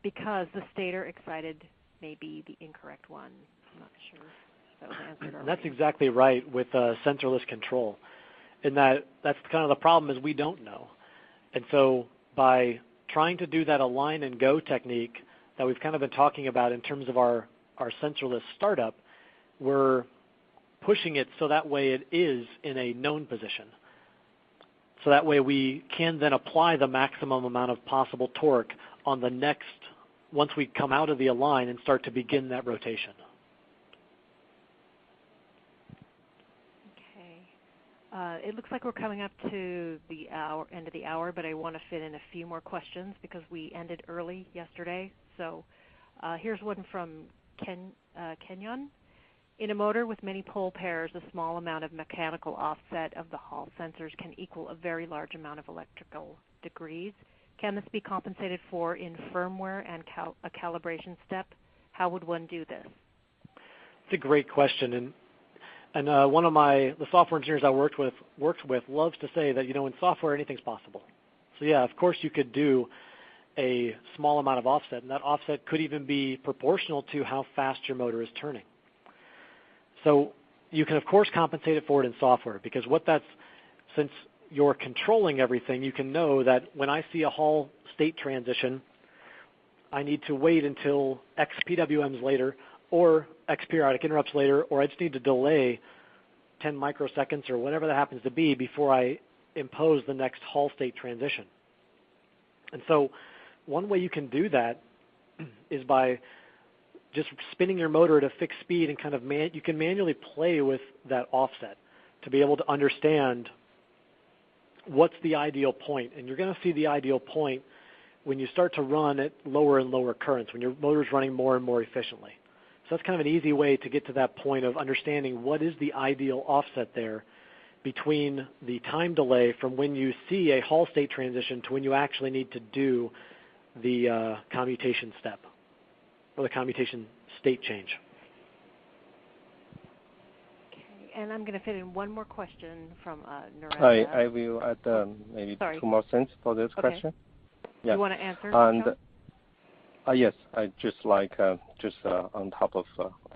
because the stator excited may be the incorrect one. I'm not sure if that was answered already. That's exactly right with sensorless control. And that's kind of the problem is we don't know. And so by trying to do that align and go technique that we've kind of been talking about in terms of our sensorless startup, we're pushing it so that way it is in a known position. So that way we can then apply the maximum amount of possible torque on the next, once we come out of the align and start to begin that rotation. Okay. It looks like we're coming up to the end of the hour, but I want to fit in a few more questions because we ended early yesterday. So here's one from Kenyon. In a motor with many pole pairs, a small amount of mechanical offset of the Hall sensors can equal a very large amount of electrical degrees. Can this be compensated for in firmware and a calibration step? How would one do this? It's a great question, and one of the software engineers I works with loves to say that in software anything's possible. So yeah, of course you could do a small amount of offset, and that offset could even be proportional to how fast your motor is turning. So you can, of course, compensate it for it in software because since you're controlling everything, you can know that when I see a Hall state transition, I need to wait until X PWMs later or X periodic interrupts later, or I just need to delay 10 microseconds or whatever that happens to be before I impose the next Hall state transition. And so one way you can do that is by just spinning your motor at a fixed speed and kind of you can manually play with that offset to be able to understand what's the ideal point. And you're going to see the ideal point when you start to run at lower and lower currents, when your motor's running more and more efficiently. So that's kind of an easy way to get to that point of understanding what is the ideal offset there between the time delay from when you see a Hall state transition to when you actually need to do the commutation step or the commutation state change. Okay, and I'm going to fit in one more question from Narendra. I will add maybe Sorry. 2 more cents for this Okay. question. Yeah. You want to answer? And yes, I just on top of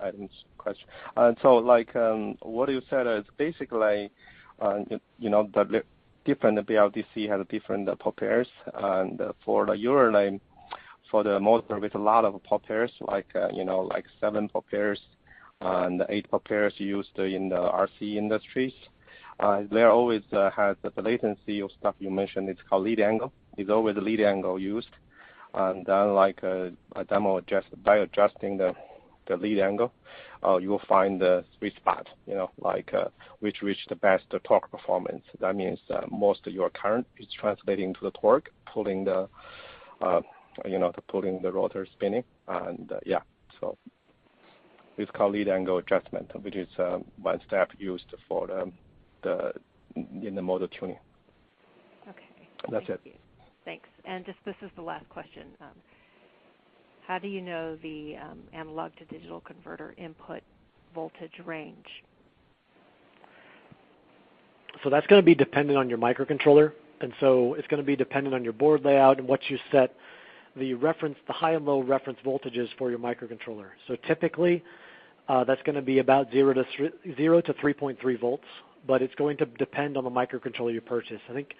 Adam's question. So what you said is basically, the different BLDC has different pole pairs, and for the motor with a lot of pole pairs, like 7 pole pairs and 8 pole pairs used in the RC industries, there always has the latency of stuff you mentioned. It's called lead angle. It's always the lead angle used, and then a demo by adjusting the lead angle, you will find the sweet spot, which reach the best torque performance. That means most of your current is translating to the torque, pulling the rotor spinning, and so it's called lead angle adjustment, which is one step used for in the motor tuning. Okay. That's Thank it. you. Thanks. And this is the last question. How do you know the analog to digital converter input voltage range? So that's going to be dependent on your microcontroller, and so it's going to be dependent on your board layout and what you set the high and low reference voltages for your microcontroller. So typically, that's going to be about 0 to 3.3 volts, but it's going to depend on the microcontroller you purchase. I think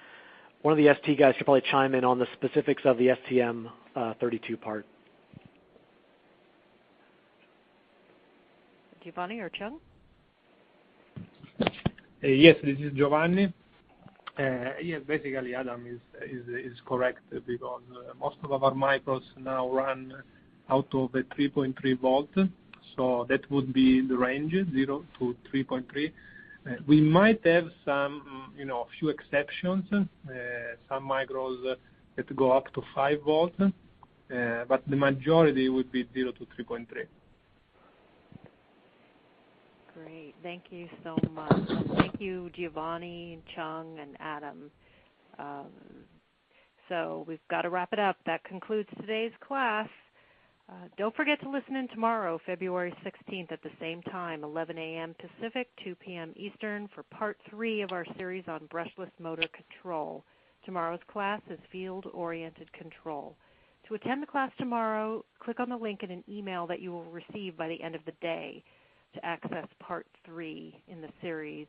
one of the ST guys could probably chime in on the specifics of the STM32 part. Giovanni or Chung? Yes, this is Giovanni. Yes, basically Adam is correct because most of our micros now run out of a 3.3 volt, so that would be the range 0 to 3.3. We might have some, few exceptions, some micros that go up to 5 volts, but the majority would be 0 to 3.3. Great. Thank you so much. Thank you, Giovanni, Chung, and Adam. So we've got to wrap it up. That concludes today's class. Don't forget to listen in tomorrow, February 16th at the same time, 11 a.m. Pacific, 2 p.m. Eastern, for Part 3 of our series on brushless motor control. Tomorrow's class is field-oriented control. To attend the class tomorrow, click on the link in an email that you will receive by the end of the day to access Part 3 in the series.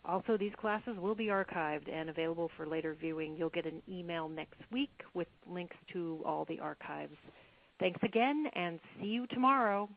Also, these classes will be archived and available for later viewing. You'll get an email next week with links to all the archives. Thanks again, and see you tomorrow.